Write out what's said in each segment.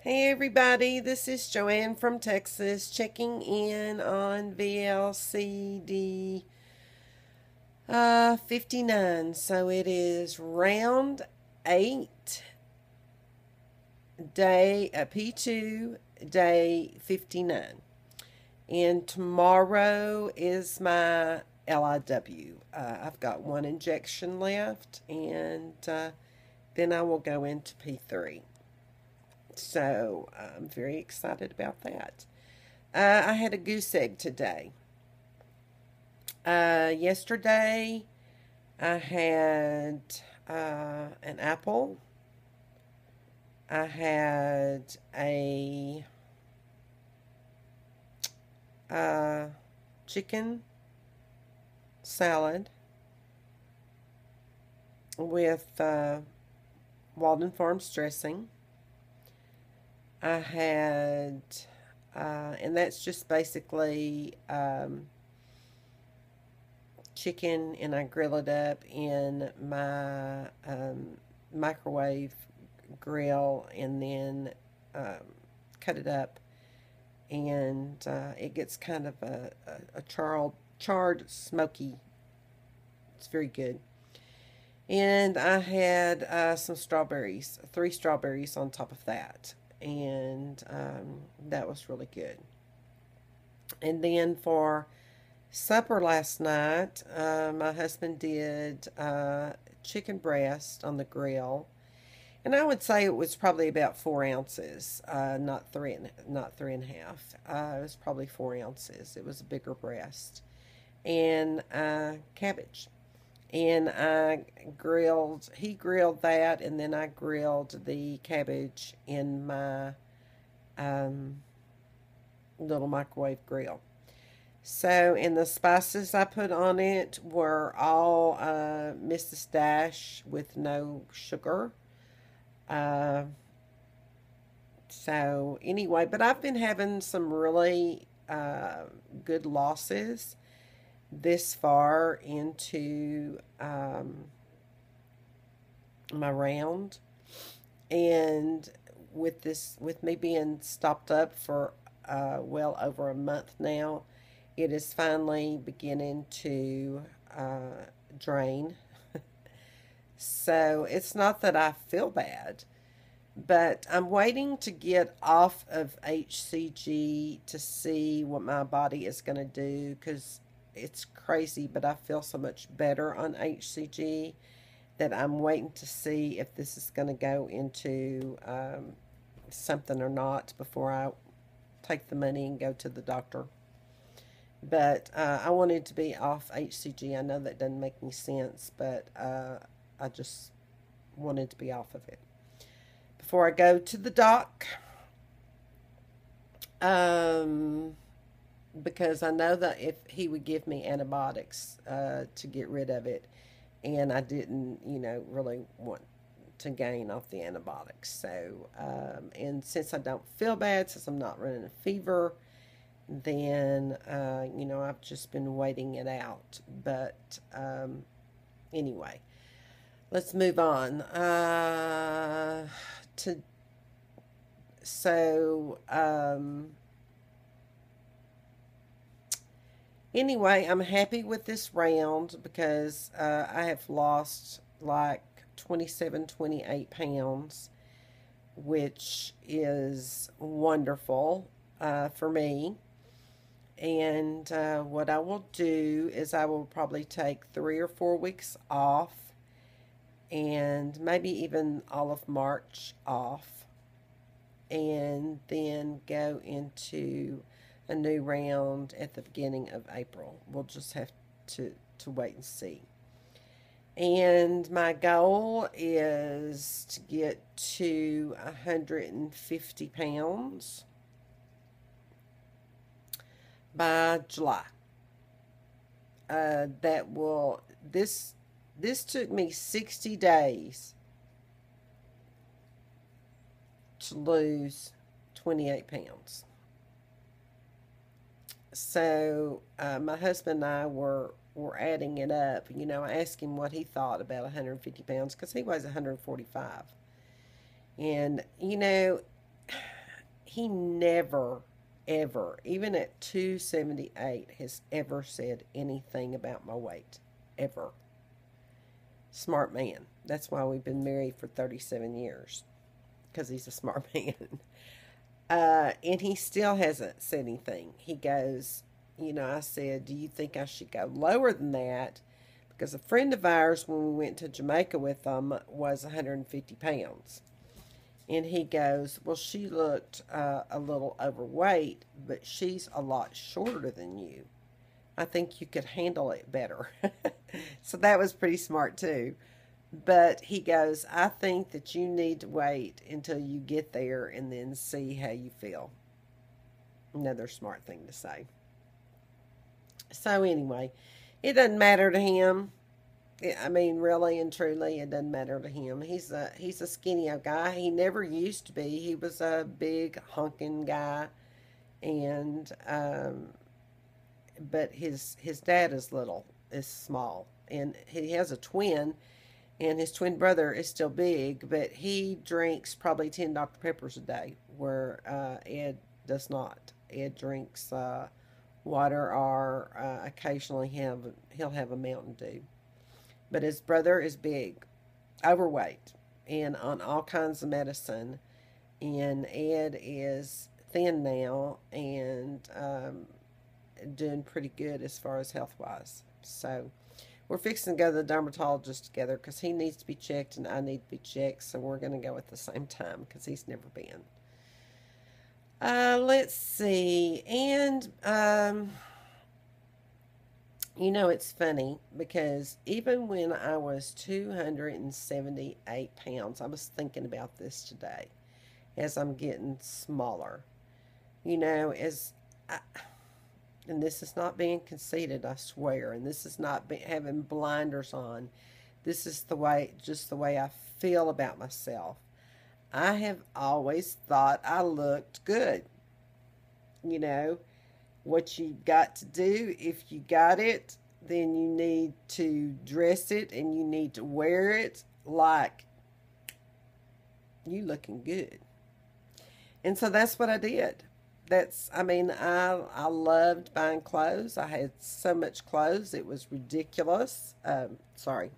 Hey everybody, this is Joanne from Texas checking in on VLCD 59. So it is round 8, day P2 day 59. And tomorrow is my LIW. I've got one injection left, and then I will go into P3. So I'm very excited about that. I had a goose egg today. Yesterday, I had an apple. I had a chicken salad with Walden Farms dressing. I had, and that's just basically chicken, and I grill it up in my microwave grill, and then cut it up, and it gets kind of a charred, smoky. It's very good. And I had some strawberries, 3 strawberries on top of that, and that was really good. And then for supper last night, my husband did chicken breast on the grill, and I would say it was probably about 4 ounces, not three and a half. It was probably 4 ounces. It was a bigger breast, and cabbage. And he grilled that, and then I grilled the cabbage in my little microwave grill. So, and the spices I put on it were all Mrs. Dash with no sugar. Uh, so, anyway, but I've been having some really good losses this far into my round. And with me being stopped up for well over a month now, it is finally beginning to drain. So it's not that I feel bad, but I'm waiting to get off of HCG to see what my body is going to do, because it's crazy, but I feel so much better on HCG that I'm waiting to see if this is going to go into something or not before I take the money and go to the doctor. But I wanted to be off HCG. I know that doesn't make any sense, but I just wanted to be off of it before I go to the doc. Um, because I know that if he would give me antibiotics to get rid of it, and I didn't, really want to gain off the antibiotics. So, and since I don't feel bad, since I'm not running a fever, then, I've just been waiting it out. But anyway, let's move on. To so Anyway, I'm happy with this round because I have lost like 27, 28 pounds, which is wonderful for me. And what I will do is I will probably take 3 or 4 weeks off, and maybe even all of March off, and then go into a new round at the beginning of April. We'll just have to wait and see. And my goal is to get to 150 pounds by July. That will this took me 60 days to lose 28 pounds. So my husband and I were adding it up. I asked him what he thought about 150 pounds because he weighs 145. And he never, ever, even at 278, has ever said anything about my weight. Ever. Smart man. That's why we've been married for 37 years. Because he's a smart man. And he still hasn't said anything. He goes, I said, do you think I should go lower than that? Because a friend of ours, when we went to Jamaica with them, was 150 pounds. And he goes, well, she looked a little overweight, but she's a lot shorter than you. I think you could handle it better. So that was pretty smart too. But he goes, I think that you need to wait until you get there and then see how you feel. Another smart thing to say. So anyway, it doesn't matter to him. I mean, really and truly, it doesn't matter to him. He's a skinny guy. He never used to be. He was a big honking guy, and but his dad is small, and he has a twin, and his twin brother is still big, but he drinks probably 10 Dr. Peppers a day, where Ed does not. Ed drinks water, or occasionally he'll have a Mountain Dew. But his brother is big, overweight, and on all kinds of medicine. And Ed is thin now and doing pretty good as far as health-wise. So we're fixing to go to the dermatologist together because he needs to be checked and I need to be checked. So we're going to go at the same time because he's never been. Let's see. And it's funny because even when I was 278 pounds, I was thinking about this today as I'm getting smaller. And this is not being conceited, I swear, and this is not having blinders on. This is just the way I feel about myself. I have always thought I looked good. What you got to do, if you got it, then you need to dress it and you need to wear it like you looking good. And so that's what I did. I loved buying clothes. I had so much clothes. It was ridiculous. Sorry,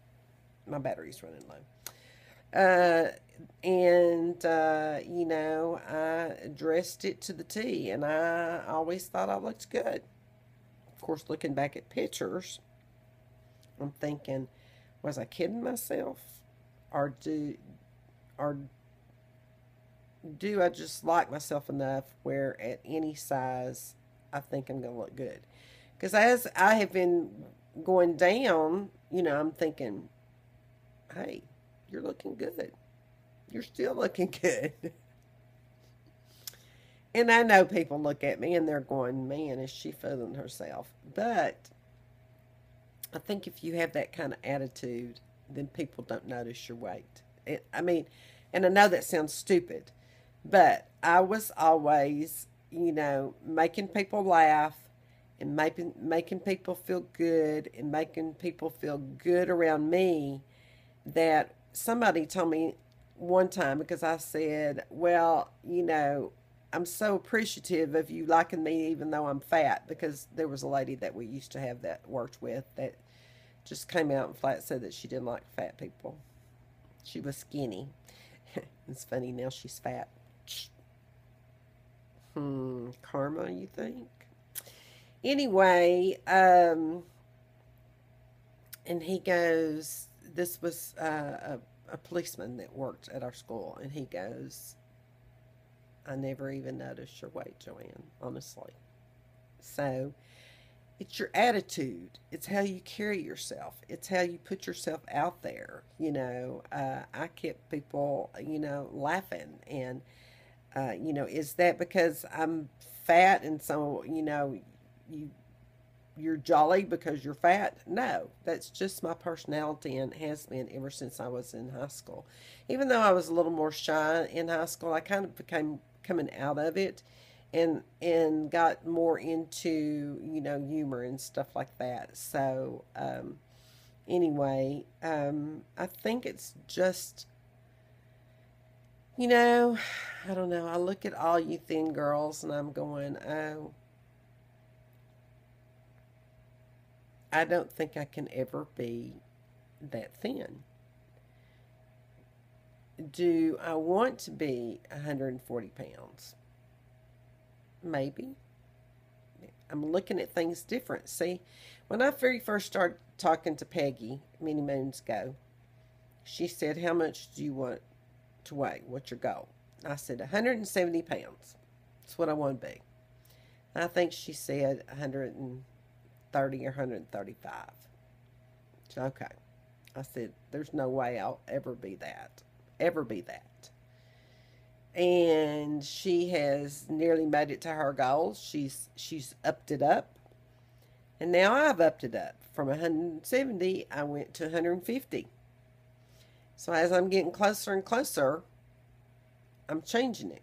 my battery's running low. I dressed it to the T, and I always thought I looked good. Of course, looking back at pictures, I'm thinking, was I kidding myself? Or do I just like myself enough where at any size I think I'm going to look good? Because as I have been going down, I'm thinking, hey, you're looking good. You're still looking good. And I know people look at me and they're going, man, is she fooling herself? But I think if you have that kind of attitude, then people don't notice your weight. And I know that sounds stupid, but I was always, making people laugh and making people feel good and making people feel good around me. That somebody told me one time, because I said, well, I'm so appreciative of you liking me even though I'm fat, because there was a lady that we used to have that worked with that just came out and flat said that she didn't like fat people. She was skinny. It's funny, now she's fat. Karma, you think? Anyway, and he goes, this was a policeman that worked at our school, and he goes, I never even noticed your weight, Joanne, honestly. So it's your attitude. It's how you carry yourself. It's how you put yourself out there. I kept people, laughing. And, is that because I'm fat and so, you're jolly because you're fat? No, that's just my personality and has been ever since I was in high school. Even though I was a little more shy in high school, I kind of became coming out of it and got more into, humor and stuff like that. So, anyway, I think it's just, You know, I don't know. I look at all you thin girls and I'm going, oh, I don't think I can ever be that thin. Do I want to be 140 pounds? Maybe. I'm looking at things different. See, when I very first started talking to Peggy many moons ago, she said, how much do you want to weigh? What's your goal? I said, 170 pounds. That's what I want to be. I think she said 130 or 135. So, okay. I said, there's no way I'll ever be that. Ever be that. And she has nearly made it to her goals. She's upped it up. And now I've upped it up. From 170, I went to 150. So as I'm getting closer and closer, I'm changing it.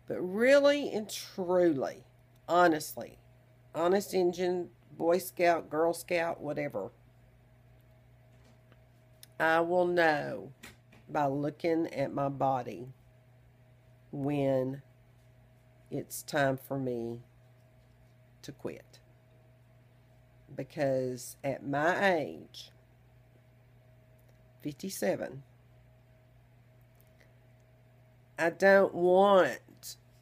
But really and truly, honestly, honest Injun, Boy Scout, Girl Scout, whatever, I will know by looking at my body when it's time for me to quit. Because at my age, 57, I don't want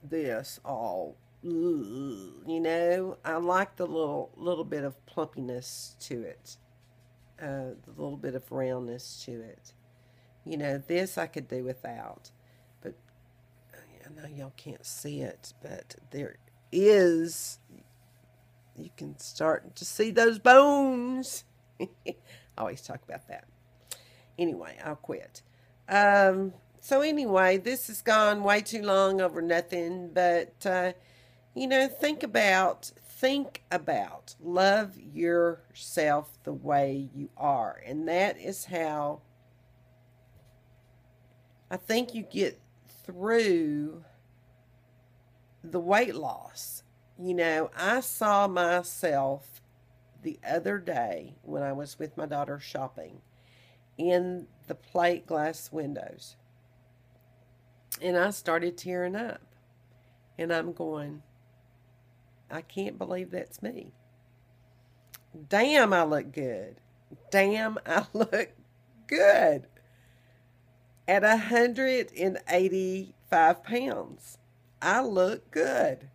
this all, you know. I like the little bit of plumpiness to it, the little bit of roundness to it. You know, this I could do without. But I know y'all can't see it, but there is, you can start to see those bones. I always talk about that. Anyway, I'll quit. So anyway, this has gone way too long over nothing, but, you know, think about, love yourself the way you are. And that is how I think you get through the weight loss. You know, I saw myself the other day when I was with my daughter shopping in the plate glass windows. And I started tearing up. And I'm going, I can't believe that's me. Damn, I look good. Damn, I look good. At 185 pounds, I look good.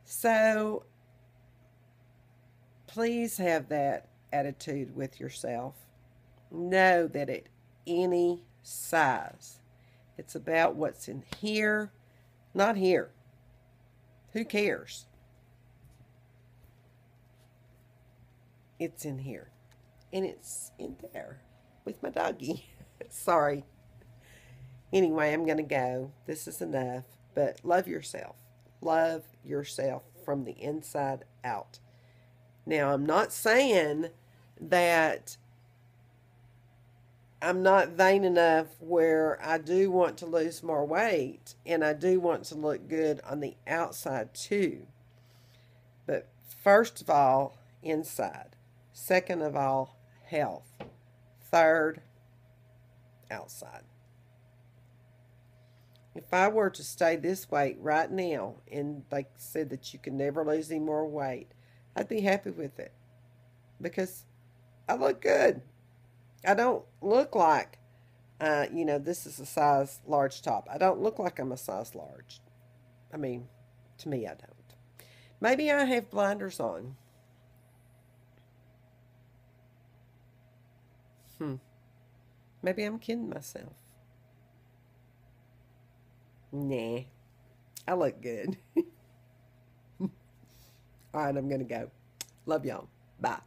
So, please have that attitude with yourself. Know that at any size, it's about what's in here, not here. Who cares? It's in here. And it's in there with my doggy. Sorry. Anyway, I'm going to go. This is enough. But love yourself. Love yourself from the inside out. Now, I'm not saying that I'm not vain enough where I do want to lose more weight and I do want to look good on the outside too. But first of all, inside. Second of all, health. Third, outside. If I were to stay this weight right now and they said that you can never lose any more weight, I'd be happy with it because I look good. I don't look like, you know, this is a size large top. I don't look like I'm a size large. I mean, to me, I don't. Maybe I have blinders on. Maybe I'm kidding myself. Nah, I look good. All right, I'm going to go. Love y'all. Bye.